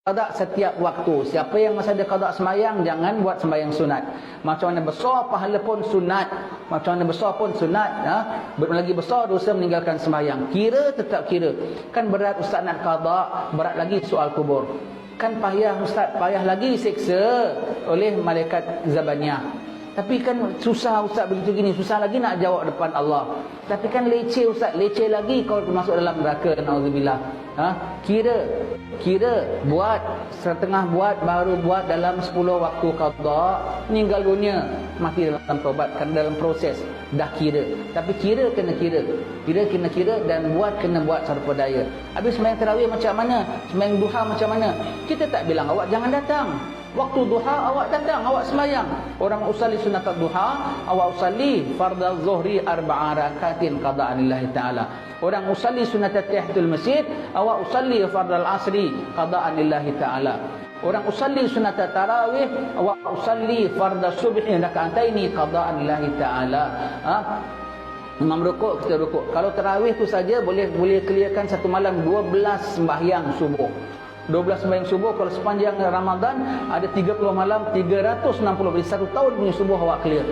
qada setiap waktu. Siapa yang masa dia qada sembahyang, jangan buat sembahyang sunat. Macam mana besar pahala pun sunat. Macam mana besar pun sunat. Lagi besar dosa meninggalkan sembahyang. Kira tetap kira. Kan berat ustaz nak qada, berat lagi soal kubur. Kan payah ustaz, payah lagi seksa oleh malaikat Zabaniyah. Tapi kan susah ustaz begitu gini, susah lagi nak jawab depan Allah. Tapi kan leceh ustaz, leceh lagi kau masuk dalam neraka, naudzubillah. Kira buat setengah buat, baru buat dalam 10 waktu qada, meninggal dunia, mati dalam taubat, kan dalam proses dah kira. Tapi kira kena kira dan buat kena buat serupa daya. Habis sembahyang tarawih macam mana, sembahyang duha macam mana, kita tak bilang awak jangan datang. Waktu duha awak datang, awak sembahyang. Orang usalli sunat duha, awak usalli fardhu zuhri 4 rakatin qada'an lillahi ta'ala. Orang usalli sunat tahiyatul masjid, awak usalli fardhu asri qada'an lillahi ta'ala. Orang usalli sunat tarawih, awak usalli fardhu subhi raka'ataini qada'an lillahi ta'ala. Imam rukuk, kita rukuk. Kalau tarawih tu saja boleh clearkan satu malam 12 sembahyang subuh. 12 sembahyang subuh. Kalau sepanjang Ramadan ada 30 malam, 360 hari, 1 tahun punya subuh awak clear.